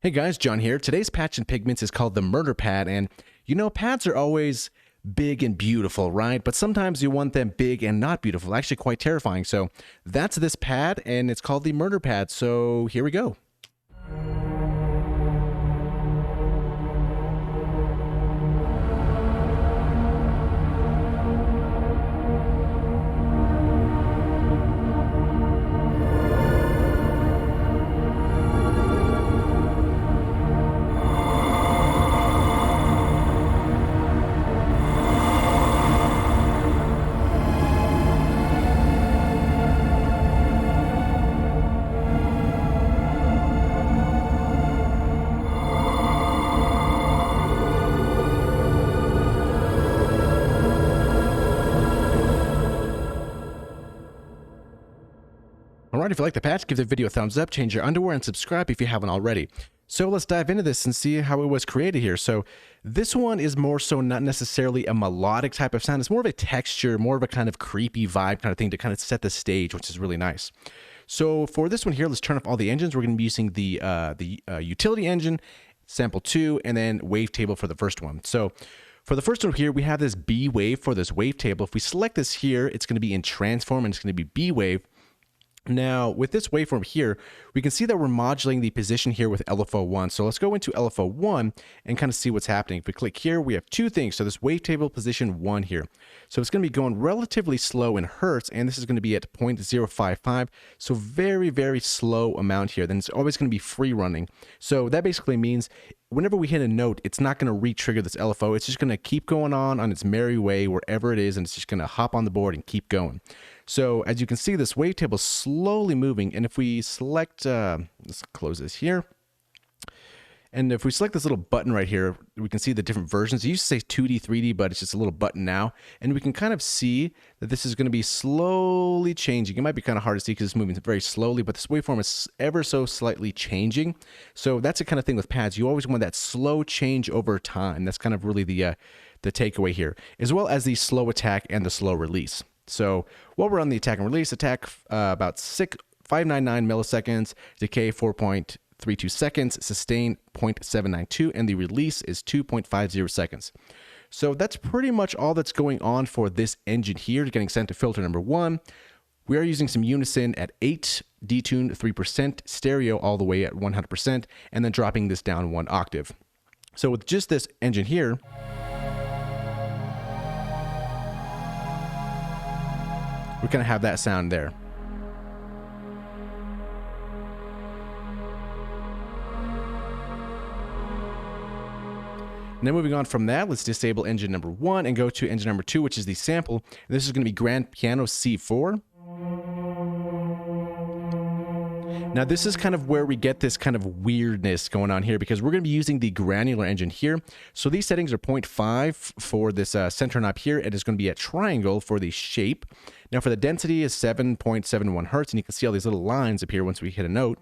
Hey guys, John here. Today's patch in Pigments is called the Murder Pad, and you know, pads are always big and beautiful, right? But sometimes you want them big and not beautiful, actually quite terrifying. So that's this pad, and it's called the Murder Pad. So here we go. Alright, if you like the patch, give the video a thumbs up, change your underwear, and subscribe if you haven't already. So let's dive into this and see how it was created here. So this one is more so not necessarily a melodic type of sound. It's more of a texture, more of a kind of creepy vibe kind of thing to kind of set the stage, which is really nice. So for this one here, let's turn off all the engines. We're going to be using the utility engine, sample 2, and then Wavetable for the first one. So for the first one here, we have this B wave for this Wavetable. If we select this here, it's going to be in transform and it's going to be B wave. Now, with this waveform here, we can see that we're modulating the position here with LFO1. So let's go into LFO1 and kind of see what's happening. If we click here, we have two things. So this wavetable position 1 here. So it's going to be going relatively slow in hertz, and this is going to be at 0.055. So very, very slow amount here. Then it's always going to be free running. So that basically means whenever we hit a note, it's not going to re-trigger this LFO. It's just going to keep going on its merry way wherever it is, and it's just going to hop on the board and keep going. So as you can see, this wavetable is slowly moving, and if we select, let's close this here, and if we select this little button right here, we can see the different versions. It used to say 2D, 3D, but it's just a little button now, and we can kind of see that this is going to be slowly changing. It might be kind of hard to see because it's moving very slowly, but this waveform is ever so slightly changing. So that's the kind of thing with pads. You always want that slow change over time. That's kind of really the takeaway here, as well as the slow attack and the slow release. So while we're on the attack and release, attack about 599 milliseconds, decay 4.32 seconds, sustain 0.792, and the release is 2.50 seconds. So that's pretty much all that's going on for this engine here, getting sent to filter number 1. We are using some unison at 8, detune 3%, stereo all the way at 100%, and then dropping this down 1 octave. So with just this engine here, we're going to have that sound there. Now moving on from that, let's disable engine number 1 and go to engine number 2, which is the sample. And this is going to be Grand Piano C4. Now this is kind of where we get this kind of weirdness going on here, because we're going to be using the Granular engine here. So these settings are 0.5 for this center knob here. It is going to be a triangle for the shape. Now for the density is 7.71 hertz, and you can see all these little lines appear once we hit a note.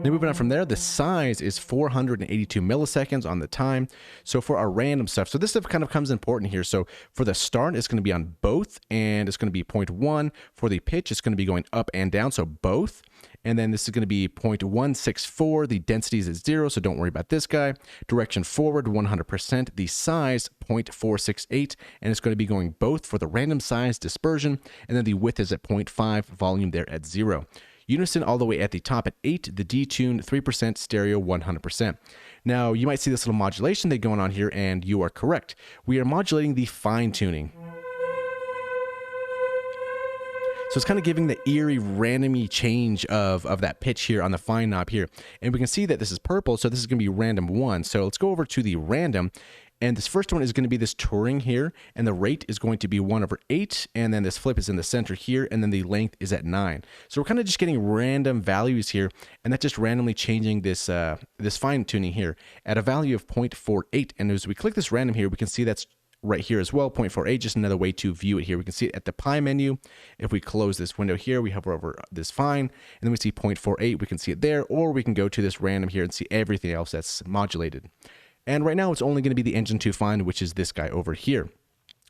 Then moving on from there, the size is 482 milliseconds on the time. So for our random stuff, so this stuff kind of comes important here. So for the start, it's going to be on both, and it's going to be 0.1. For the pitch, it's going to be going up and down, so both. And then this is going to be 0.164. The density is at 0, so don't worry about this guy. Direction forward, 100%. The size, 0.468, and it's going to be going both for the random size dispersion, and then the width is at 0.5, volume there at 0. Unison all the way at the top at 8, the detune 3%, stereo 100%. Now, you might see this little modulation thing going on here, and you are correct. We are modulating the fine tuning. So it's kind of giving the eerie, randomy change of that pitch here on the fine knob here. And we can see that this is purple, so this is going to be random 1. So let's go over to the random. And this first one is going to be this touring here, and the rate is going to be 1/8, and then this flip is in the center here, and then the length is at 9. So we're kind of just getting random values here, and that's just randomly changing this this fine tuning here at a value of 0.48. And as we click this random here, we can see that's right here as well, 0.48, just another way to view it here. We can see it at the pie menu. If we close this window here, we hover over this fine, and then we see 0.48, we can see it there, or we can go to this random here and see everything else that's modulated. And right now it's only going to be the engine 2 fine, which is this guy over here.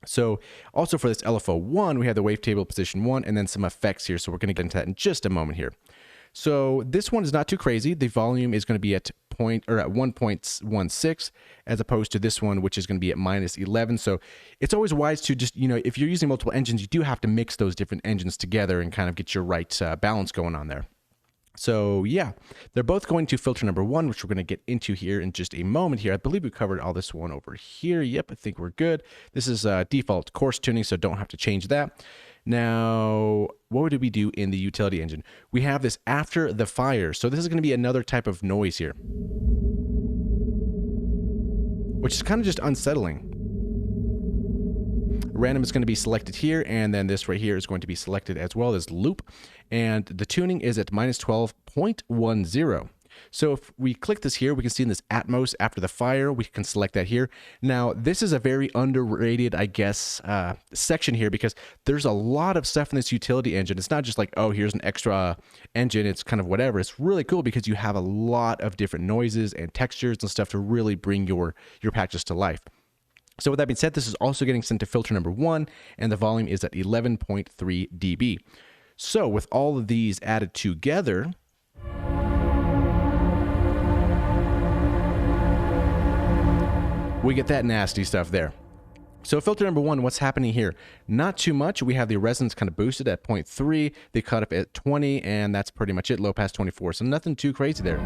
So also for this LFO1, we have the wavetable position 1 and then some effects here. So we're going to get into that in just a moment here. So this one is not too crazy. The volume is going to be at 1.16 as opposed to this one, which is going to be at -11. So it's always wise to just, if you're using multiple engines, you do have to mix those different engines together and kind of get your right balance going on there. So yeah, they're both going to filter number 1, which we're going to get into here in just a moment here. I believe we covered all this one over here. Yep, I think we're good. This is default coarse tuning, so don't have to change that. Now, what did we do in the utility engine? We have this after the fire. So this is going to be another type of noise here, which is kind of just unsettling. Random is going to be selected here, and then this right here is going to be selected as well as loop, and the tuning is at -12.10. So if we click this here, we can see in this Atmos after the fire, we can select that here. Now, this is a very underrated, I guess, section here, because there's a lot of stuff in this utility engine. It's not just like, oh, here's an extra engine, it's kind of whatever. It's really cool because you have a lot of different noises and textures and stuff to really bring your patches to life. So with that being said, this is also getting sent to filter number 1, and the volume is at 11.3 dB. So with all of these added together, we get that nasty stuff there. So filter number 1, what's happening here? Not too much. We have the resonance kind of boosted at 0.3, they cut up at 20, and that's pretty much it, low pass 24. So nothing too crazy there.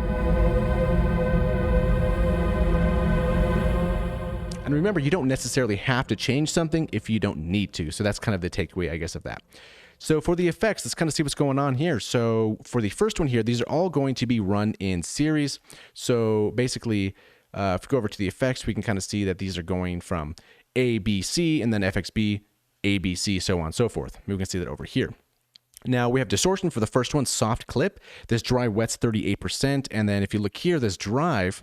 And remember, you don't necessarily have to change something if you don't need to. So that's kind of the takeaway, I guess, of that. So for the effects, let's kind of see what's going on here. So for the first one here, these are all going to be run in series. So basically, if we go over to the effects, we can kind of see that these are going from A, B, C, and then FXB, A, B, C, so on and so forth. We can see that over here. Now we have distortion for the first one, soft clip. This dry wet's 38%. And then if you look here, this drive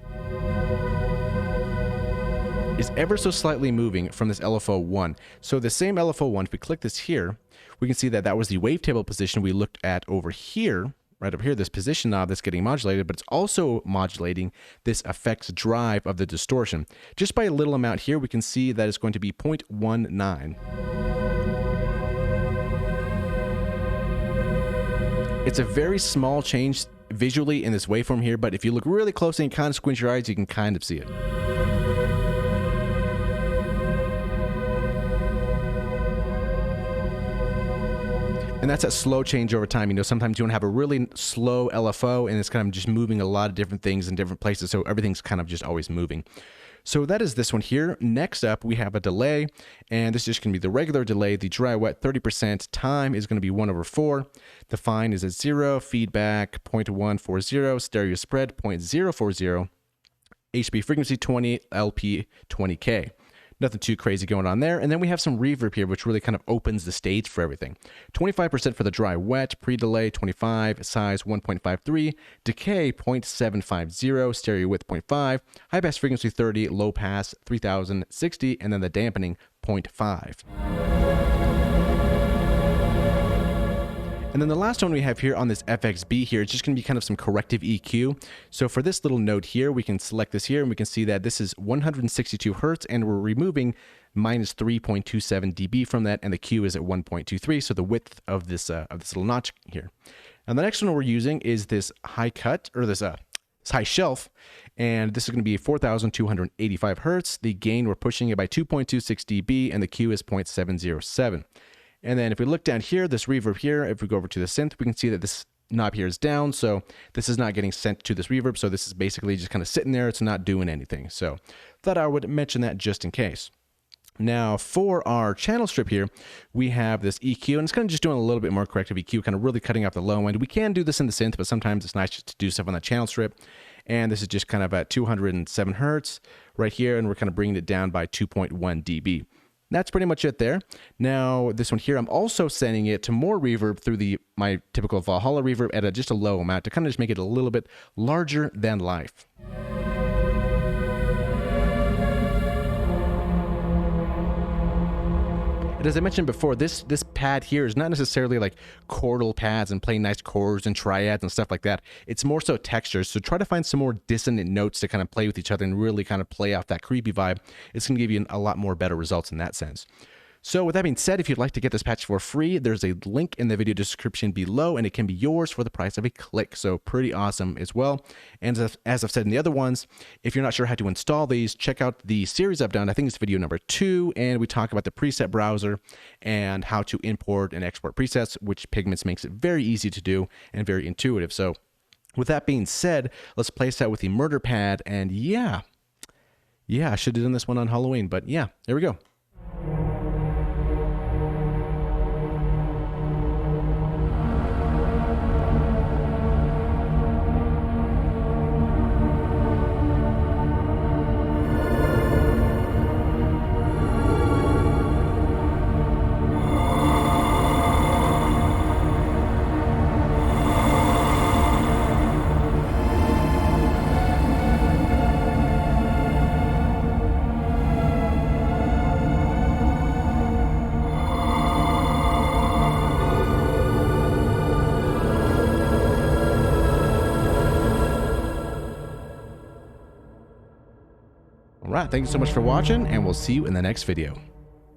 is ever so slightly moving from this LFO1. So the same LFO1, if we click this here, we can see that that was the wavetable position we looked at over here, right up here, this position knob that's getting modulated, but it's also modulating this effects drive of the distortion. Just by a little amount here, we can see that it's going to be 0.19. It's a very small change visually in this waveform here, but if you look really closely and kind of squint your eyes, you can kind of see it. And that's a slow change over time. Sometimes you want to have a really slow LFO and it's kind of just moving a lot of different things in different places. So everything's kind of just always moving. So that is this one here. Next up, we have a delay, and this is just going to be the regular delay. The dry wet 30%, time is going to be 1/4. The fine is at 0, feedback 0.140, stereo spread 0.040, HB frequency 20, LP 20K. Nothing too crazy going on there. And then we have some reverb here, which really kind of opens the stage for everything. 25% for the dry wet, pre-delay 25, size 1.53, decay 0.750, stereo width 0.5, high pass frequency 30, low pass 3060, and then the dampening 0.5. And then the last one we have here on this FXB here, it's just going to be kind of some corrective EQ. So for this little note here, we can select this here and we can see that this is 162 Hertz and we're removing minus 3.27 dB from that, and the Q is at 1.23, so the width of this little notch here. And the next one we're using is this high cut, or this high shelf, and this is going to be 4,285 Hertz. The gain, we're pushing it by 2.26 dB, and the Q is 0.707. And then if we look down here, this reverb here, if we go over to the synth, we can see that this knob here is down, so this is not getting sent to this reverb, so this is basically just kind of sitting there, it's not doing anything. So thought I would mention that just in case. Now for our channel strip here, we have this EQ, and it's kind of just doing a little bit more corrective EQ, kind of really cutting off the low end. We can do this in the synth, but sometimes it's nice just to do stuff on that channel strip. And this is just kind of at 207 Hertz right here, and we're kind of bringing it down by 2.1 dB. That's pretty much it there. Now, this one here, I'm also sending it to more reverb through my typical Valhalla reverb at just a low amount to kind of just make it a little bit larger than life. And as I mentioned before, this pad here is not necessarily like chordal pads and playing nice chords and triads and stuff like that. It's more so textures. So try to find some more dissonant notes to kind of play with each other and really kind of play off that creepy vibe. It's going to give you a lot more better results in that sense. So with that being said, if you'd like to get this patch for free, there's a link in the video description below, and it can be yours for the price of a click. So pretty awesome as well. And as I've said in the other ones, if you're not sure how to install these, check out the series I've done. I think it's video number 2, and we talk about the preset browser and how to import and export presets, which Pigments makes it very easy to do and very intuitive. So with that being said, let's place that with the murder pad. And yeah, I should have done this one on Halloween, but yeah, there we go. All right, thank you so much for watching, and we'll see you in the next video.